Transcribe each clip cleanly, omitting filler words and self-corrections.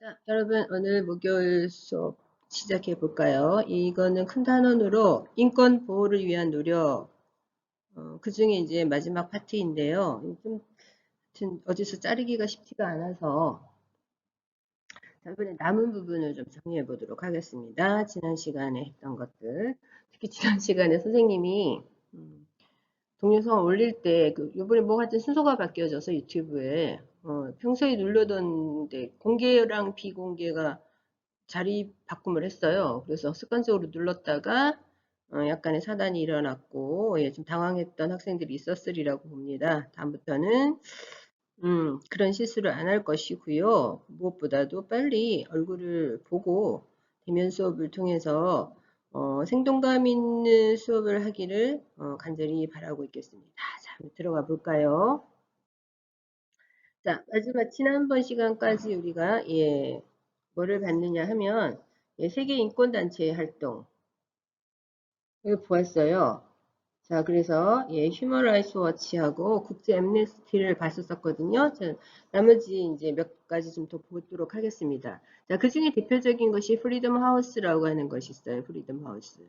자, 여러분, 오늘 목요일 수업 시작해 볼까요? 이거는 큰 단원으로 인권 보호를 위한 노력, 그 중에 이제 마지막 파트인데요. 좀, 하여튼 어디서 자르기가 쉽지가 않아서, 자, 이번에 남은 부분을 좀 정리해 보도록 하겠습니다. 지난 시간에 했던 것들. 특히 지난 시간에 선생님이, 동영상 올릴 때, 요번에 뭐 하여튼 순서가 바뀌어져서 유튜브에, 평소에 누르던데, 공개랑 비공개가 자리 바꿈을 했어요. 그래서 습관적으로 눌렀다가 약간의 사단이 일어났고 좀 당황했던 학생들이 있었으리라고 봅니다. 다음부터는 그런 실수를 안 할 것이고요. 무엇보다도 빨리 얼굴을 보고 대면 수업을 통해서 생동감 있는 수업을 하기를 간절히 바라고 있겠습니다. 자, 들어가 볼까요? 자, 마지막 지난번 시간까지 우리가 뭐를 봤느냐 하면 세계 인권 단체의 활동을 보았어요. 자, 그래서 휴먼 라이츠 워치하고 국제 엠네스티를 봤었거든요. 자, 나머지 이제 몇 가지 좀 더 보도록 하겠습니다. 자, 그 중에 대표적인 것이 프리덤 하우스라고 하는 것이 있어요. 프리덤 하우스.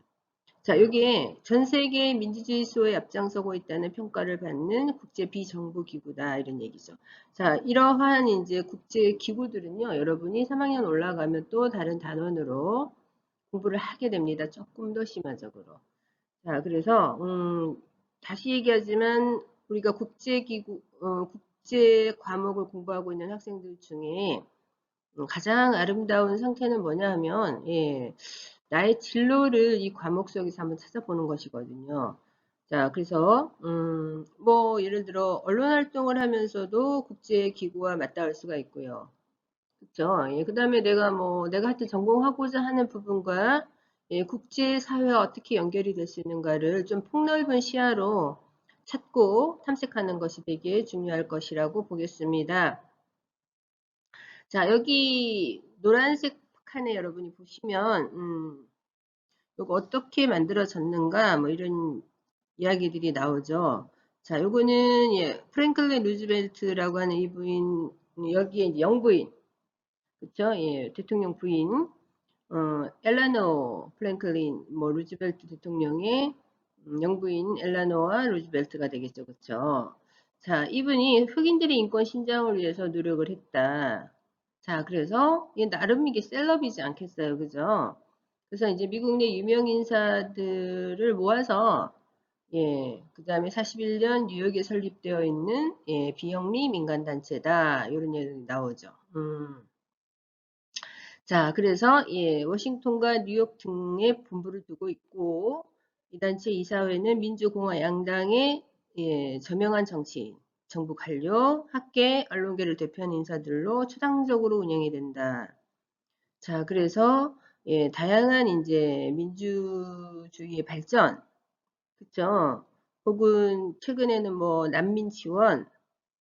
자, 여기에 전 세계 민주주의 수호에 앞장서고 있다는 평가를 받는 국제 비정부 기구다 이런 얘기죠. 자, 이러한 이제 국제 기구들은요, 여러분이 3학년 올라가면 또 다른 단원으로 공부를 하게 됩니다. 조금 더 심화적으로. 자, 그래서 다시 얘기하지만 우리가 국제 기구, 국제 과목을 공부하고 있는 학생들 중에 가장 아름다운 상태는 뭐냐 하면 나의 진로를 이 과목 속에서 한번 찾아보는 것이거든요. 자, 그래서 뭐 예를 들어 언론 활동을 하면서도 국제 기구와 맞닿을 수가 있고요. 그렇죠? 예, 그다음에 내가 하여튼 전공하고자 하는 부분과 국제 사회와 어떻게 연결이 될 수 있는가를 좀 폭넓은 시야로 찾고 탐색하는 것이 되게 중요할 것이라고 보겠습니다. 자, 여기 노란색 칸에 여러분이 보시면 요거 어떻게 만들어졌는가 뭐 이런 이야기들이 나오죠. 자, 요거는 프랭클린 루즈벨트라고 하는 이부인 여기에 이제 영부인 그쵸? 예, 대통령 부인 엘라노 프랭클린 뭐 루즈벨트 대통령의 영부인 엘라노와 루즈벨트가 되겠죠. 그쵸? 자, 이분이 흑인들의 인권 신장을 위해서 노력을 했다. 자, 그래서 이게 나름 이게 셀럽이지 않겠어요. 그죠? 그래서 이제 미국 내 유명 인사들을 모아서 그 다음에 41년 뉴욕에 설립되어 있는 비영리 민간단체다. 이런 얘기 나오죠. 자, 그래서 워싱턴과 뉴욕 등에 본부를 두고 있고 이 단체 이사회는 민주공화 양당의 저명한 정치인, 정부 관료, 학계, 언론계를 대표하는 인사들로 초당적으로 운영이 된다. 자, 그래서 다양한 이제 민주주의의 발전, 그쵸? 혹은 최근에는 뭐 난민 지원,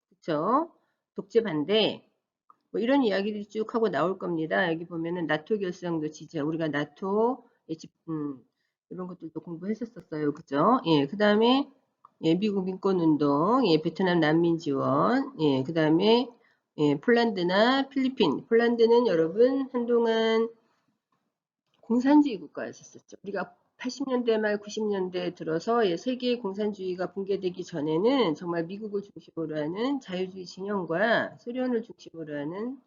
그쵸? 독재 반대, 뭐 이런 이야기들이 쭉 하고 나올 겁니다. 여기 보면은 나토 결성도 지지하 우리가 나토 이런 것들도 공부했었어요. 그죠? 예, 그 다음에 미국 민권운동, 베트남 난민 지원, 그 다음에 폴란드나 필리핀. 폴란드는 여러분 한동안 공산주의 국가였었죠. 우리가 80년대 말 90년대 들어서 세계 공산주의가 붕괴되기 전에는 정말 미국을 중심으로 하는 자유주의 진영과 소련을 중심으로 하는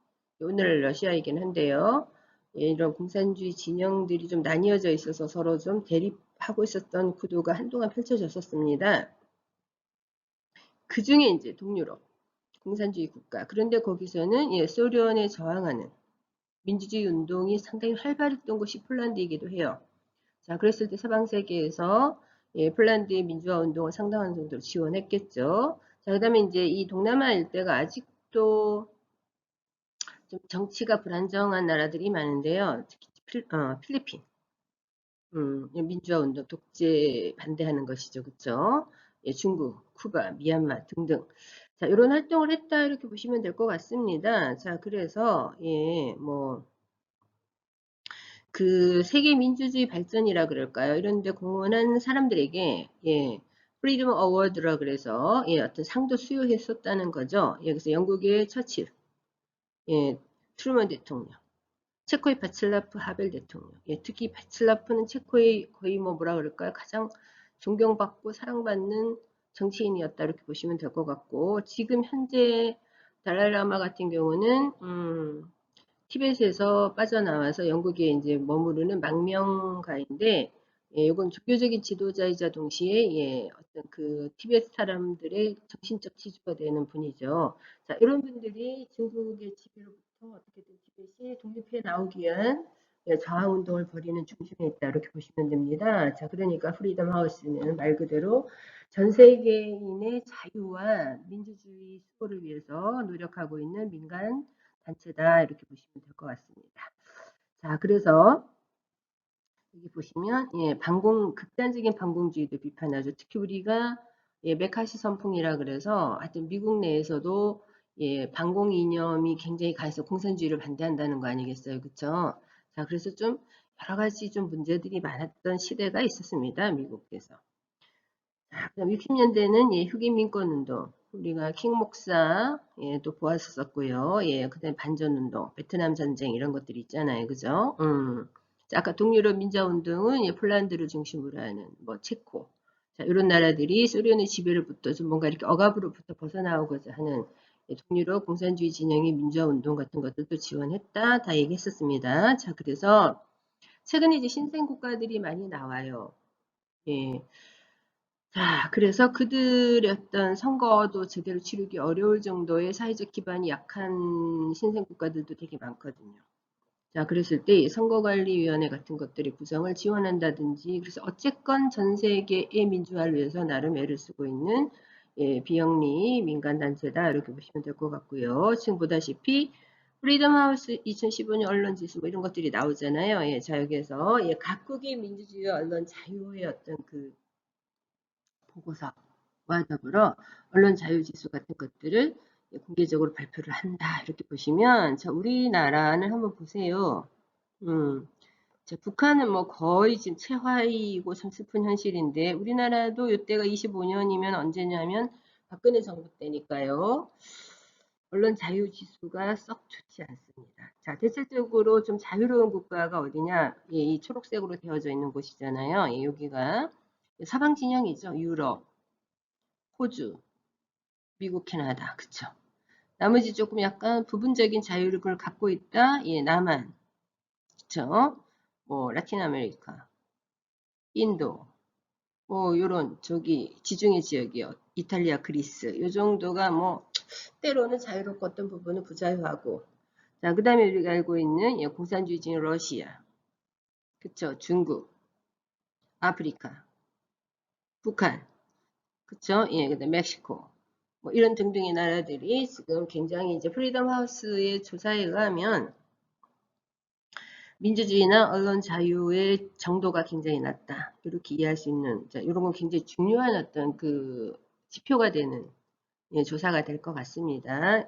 오늘 러시아이긴 한데요. 이런 공산주의 진영들이 좀 나뉘어져 있어서 서로 좀 대립하고 있었던 구도가 한동안 펼쳐졌었습니다. 그 중에 이제 동유럽 공산주의 국가. 그런데 거기서는 소련에 저항하는 민주주의 운동이 상당히 활발했던 곳이 폴란드이기도 해요. 자, 그랬을 때 서방 세계에서 폴란드의 민주화 운동을 상당한 정도로 지원했겠죠. 자, 그다음에 이제 이 동남아 일대가 아직도 좀 정치가 불안정한 나라들이 많은데요. 특히 필리핀, 민주화 운동, 독재 반대하는 것이죠, 그렇죠? 중국, 쿠바, 미얀마 등등. 자, 이런 활동을 했다 이렇게 보시면 될 것 같습니다. 자, 그래서 뭐. 그 세계 민주주의 발전이라 그럴까요? 이런 데 공헌한 사람들에게 프리덤 어워드라 그래서 어떤 상도 수여했었다는 거죠. 그래서 영국의 처칠, 트루먼 대통령, 체코의 바칠라프 하벨 대통령. 예, 특히 바칠라프는 체코의 거의 뭐 뭐라 그럴까요? 가장 존경받고 사랑받는 정치인이었다 이렇게 보시면 될 것 같고, 지금 현재 달라이라마 같은 경우는 티벳에서 빠져나와서 영국에 이제 머무르는 망명가인데, 예, 이건 종교적인 지도자이자 동시에 예, 어떤 그 티벳 사람들의 정신적 지주가 되는 분이죠. 자, 이런 분들이 중국의 지배로부터 어떻게든 티벳이 독립해 나오기 위한 예, 저항 운동을 벌이는 중심에 있다 이렇게 보시면 됩니다. 자, 그러니까 프리덤 하우스는 말 그대로 전 세계인의 자유와 민주주의 수호를 위해서 노력하고 있는 민간 단체다 이렇게 보시면 될 것 같습니다. 자, 그래서 여기 보시면 예, 극단적인 반공주의도 비판하죠. 특히 우리가 예, 메카시 선풍이라 그래서 하여튼 미국 내에서도 예, 반공 이념이 굉장히 강해서 공산주의를 반대한다는 거 아니겠어요, 그렇죠? 자, 그래서 좀 여러 가지 좀 문제들이 많았던 시대가 있었습니다, 미국에서. 자, 그다음 60년대는 예, 흑인 민권 운동. 우리가 킹 목사 예, 또 보았었고요. 예, 그다음에 반전 운동, 베트남 전쟁 이런 것들이 있잖아요. 그죠? 자, 아까 동유럽 민자 운동은 예, 폴란드를 중심으로 하는 뭐 체코. 자, 이런 나라들이 소련의 지배로부터 좀 뭔가 이렇게 억압으로부터 벗어나오고자 하는 예, 동유럽 공산주의 진영의 민주화 운동 같은 것들도 지원했다. 다 얘기했었습니다. 자, 그래서 최근에 이제 신생 국가들이 많이 나와요. 예. 자, 그래서 그들의 어떤 선거도 제대로 치르기 어려울 정도의 사회적 기반이 약한 신생 국가들도 되게 많거든요. 자, 그랬을 때 선거관리위원회 같은 것들의 구성을 지원한다든지, 그래서 어쨌건 전 세계의 민주화를 위해서 나름 애를 쓰고 있는 예, 비영리 민간단체다 이렇게 보시면 될 것 같고요. 지금 보다시피 프리덤 하우스 2015년 언론 지수 뭐 이런 것들이 나오잖아요. 예, 자, 여기에서 예, 각국의 민주주의와 언론 자유의 어떤 그 보고서와 더불어 언론 자유 지수 같은 것들을 공개적으로 발표를 한다. 이렇게 보시면 자, 우리나라는 한번 보세요. 자, 북한은 뭐 거의 지금 최하위이고 참 슬픈 현실인데 우리나라도 이때가 25년이면 언제냐면 박근혜 정부 때니까요. 언론 자유 지수가 썩 좋지 않습니다. 자, 대체적으로 좀 자유로운 국가가 어디냐? 예, 이 초록색으로 되어져 있는 곳이잖아요. 예, 여기가 서방 진영이죠. 유럽, 호주, 미국, 캐나다. 그쵸? 나머지 조금 약간 부분적인 자유를 갖고 있다. 예, 남한. 그쵸? 뭐 라틴 아메리카, 인도, 뭐 요런 저기 지중해 지역이요. 이탈리아, 그리스. 요 정도가 뭐 때로는 자유롭고 어떤 부분은 부자유하고. 자, 그다음에 우리가 알고 있는 예, 공산주의적인 러시아. 그쵸? 중국, 아프리카, 북한. 그쵸? 예, 그다음 멕시코. 뭐 이런 등등의 나라들이 지금 굉장히 이제 프리덤 하우스의 조사에 의하면 민주주의나 언론 자유의 정도가 굉장히 낮다. 이렇게 이해할 수 있는, 자, 이런 건 굉장히 중요한 어떤 그 지표가 되는 예, 조사가 될 것 같습니다.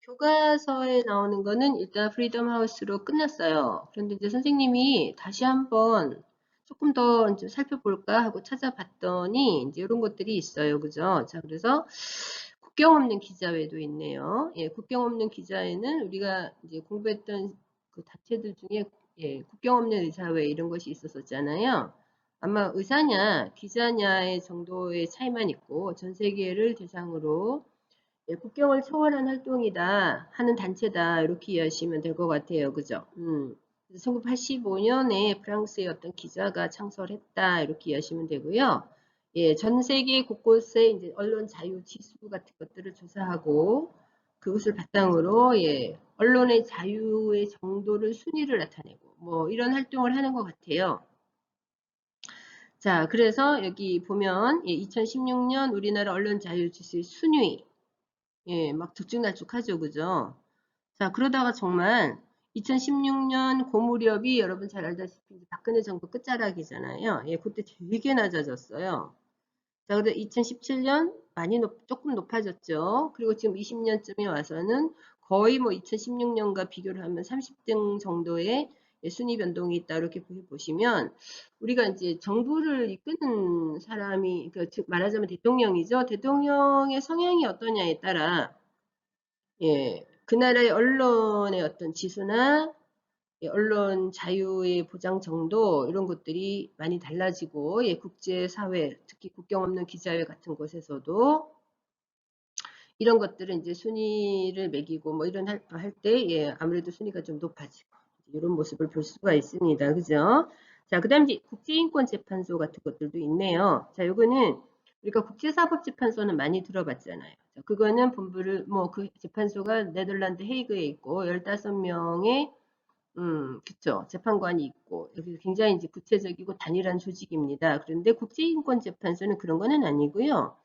교과서에 나오는 거는 일단 프리덤 하우스로 끝났어요. 그런데 이제 선생님이 다시 한번 조금 더 이제 살펴볼까 하고 찾아봤더니 이제 이런 것들이 있어요. 그죠? 자, 그래서 국경 없는 기자회도 있네요. 예, 국경 없는 기자회는 우리가 이제 공부했던 그 단체들 중에 예, 국경 없는 의사회 이런 것이 있었었잖아요. 아마 의사냐 기자냐의 정도의 차이만 있고 전 세계를 대상으로 예, 국경을 초월한 활동이다 하는 단체다 이렇게 이해하시면 될 것 같아요. 그죠? 1985년에 프랑스의 어떤 기자가 창설했다 이렇게 이해하시면 되고요. 예, 전 세계 곳곳에 이제 언론 자유 지수 같은 것들을 조사하고 그것을 바탕으로 예, 언론의 자유의 정도를 순위를 나타내고 뭐 이런 활동을 하는 것 같아요. 자, 그래서 여기 보면 예, 2016년 우리나라 언론 자유 지수의 순위 예, 막 들쭉날쭉하죠, 그죠? 자, 그러다가 정말 2016년 고 무렵이 여러분 잘 알다시피 박근혜 정부 끝자락이잖아요. 예, 그때 되게 낮아졌어요. 자, 그래서 2017년 많이 조금 높아졌죠. 그리고 지금 20년쯤에 와서는 거의 뭐 2016년과 비교를 하면 30등 정도의 예, 순위 변동이 있다 이렇게 보시면 우리가 이제 정부를 이끄는 사람이 그러니까 즉 말하자면 대통령이죠. 대통령의 성향이 어떠냐에 따라 예. 그 나라의 언론의 어떤 지수나 언론 자유의 보장 정도 이런 것들이 많이 달라지고 국제사회 특히 국경 없는 기자회 같은 곳에서도 이런 것들은 이제 순위를 매기고 뭐 이런 할 때 아무래도 순위가 좀 높아지고 이런 모습을 볼 수가 있습니다. 그죠? 자, 그 다음 이제 국제인권재판소 같은 것들도 있네요. 자, 요거는 우리가 국제사법재판소는 많이 들어봤잖아요. 자, 그거는 본부를 뭐 그 재판소가 네덜란드 헤이그에 있고 15명의 그쵸. 재판관이 있고 여기 굉장히 이제 구체적이고 단일한 조직입니다. 그런데 국제인권재판소는 그런 거는 아니고요.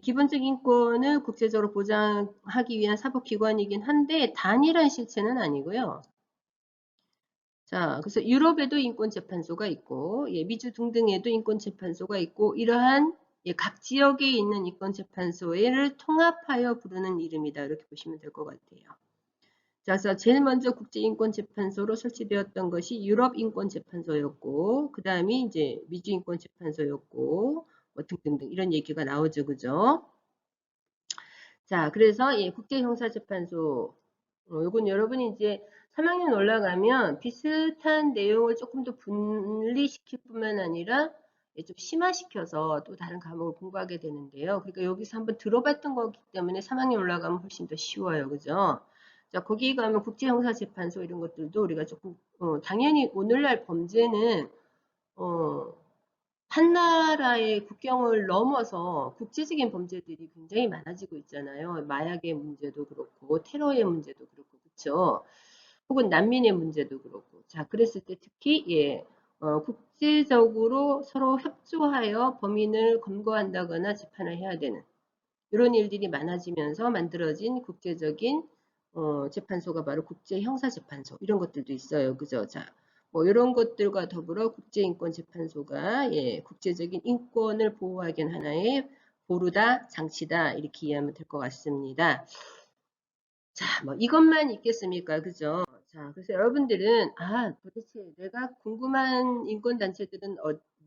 기본적 인권을 국제적으로 보장하기 위한 사법기관이긴 한데 단일한 실체는 아니고요. 자, 그래서 유럽에도 인권재판소가 있고 미주 등등에도 인권재판소가 있고 이러한 각 지역에 있는 인권재판소를 통합하여 부르는 이름이다. 이렇게 보시면 될 것 같아요. 자, 그래서 제일 먼저 국제인권재판소로 설치되었던 것이 유럽인권재판소였고 그 다음이 이제 미주인권재판소였고 뭐 등등등 이런 얘기가 나오죠. 그죠? 자, 그래서 국제형사재판소 요건 여러분이 이제 3학년 올라가면 비슷한 내용을 조금 더 분리시킬 뿐만 아니라 좀 심화시켜서 또 다른 과목을 공부하게 되는데요. 그러니까 여기서 한번 들어봤던 거기 때문에 3학년 올라가면 훨씬 더 쉬워요. 그죠? 자, 거기 가면 국제형사재판소 이런 것들도 우리가 조금 당연히 오늘날 범죄는 한 나라의 국경을 넘어서 국제적인 범죄들이 굉장히 많아지고 있잖아요. 마약의 문제도 그렇고 테러의 문제도 그렇고 그렇죠. 혹은 난민의 문제도 그렇고. 자, 그랬을 때 특히 국제적으로 서로 협조하여 범인을 검거한다거나 재판을 해야 되는 이런 일들이 많아지면서 만들어진 국제적인 재판소가 바로 국제형사재판소 이런 것들도 있어요. 그죠? 자, 뭐 이런 것들과 더불어 국제인권재판소가 국제적인 인권을 보호하기 위한 하나의 보루다 장치다 이렇게 이해하면 될 것 같습니다. 자, 뭐 이것만 있겠습니까? 그죠? 자, 그래서 여러분들은 도대체 내가 궁금한 인권단체들은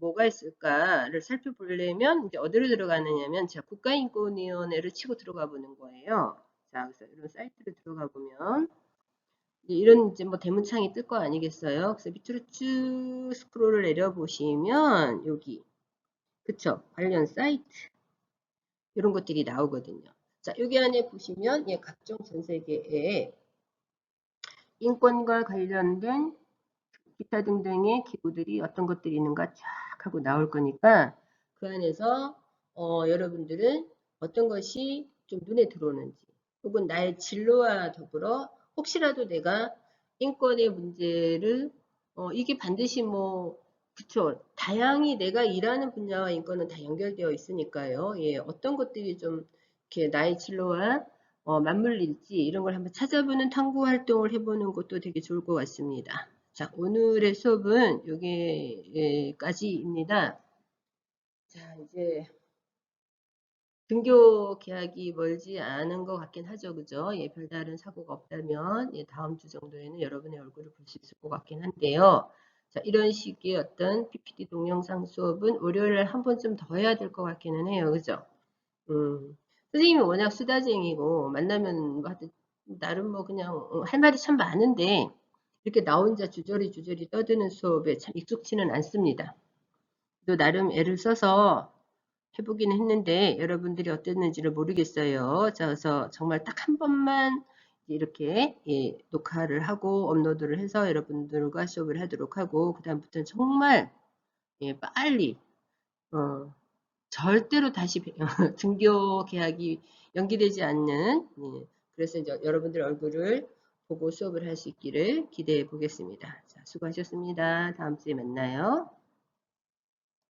뭐가 있을까를 살펴보려면 이제 어디로 들어가느냐면 제가 국가인권위원회를 치고 들어가 보는 거예요. 자, 그래서 이런 사이트를 들어가 보면 이런 이제 뭐 대문창이 뜰 거 아니겠어요? 그래서 밑으로 쭉 스크롤을 내려보시면 여기 그쵸? 관련 사이트 이런 것들이 나오거든요. 자, 여기 안에 보시면 각종 전 세계에 인권과 관련된 기타 등등의 기구들이 어떤 것들이 있는가 쫙 하고 나올 거니까 그 안에서 여러분들은 어떤 것이 좀 눈에 들어오는지 혹은 나의 진로와 더불어 혹시라도 내가 인권의 문제를 이게 반드시 뭐 그쵸 다양히 내가 일하는 분야와 인권은 다 연결되어 있으니까요. 어떤 것들이 좀 이렇게 나의 진로와 맞물릴지 이런 걸 한번 찾아보는 탐구 활동을 해보는 것도 되게 좋을 것 같습니다. 자, 오늘의 수업은 여기까지입니다. 자, 이제 등교 개학이 멀지 않은 것 같긴 하죠. 그죠? 별다른 사고가 없다면 다음 주 정도에는 여러분의 얼굴을 볼 수 있을 것 같긴 한데요. 자, 이런 식의 어떤 PPT 동영상 수업은 월요일에 한 번쯤 더 해야 될 것 같기는 해요. 그죠? 선생님이 워낙 수다쟁이고 만나면 뭐 하여튼 나름 뭐 그냥 할 말이 참 많은데 이렇게 나 혼자 주저리 떠드는 수업에 참 익숙치는 않습니다. 또 나름 애를 써서 해보기는 했는데 여러분들이 어땠는지를 모르겠어요. 자, 그래서 정말 딱 한 번만 이렇게 녹화를 하고 업로드를 해서 여러분들과 수업을 하도록 하고 그 다음부터는 정말 빨리 절대로 다시 등교 개학이 연기되지 않는 그래서 이제 여러분들 얼굴을 보고 수업을 할 수 있기를 기대해 보겠습니다. 자, 수고하셨습니다. 다음 주에 만나요.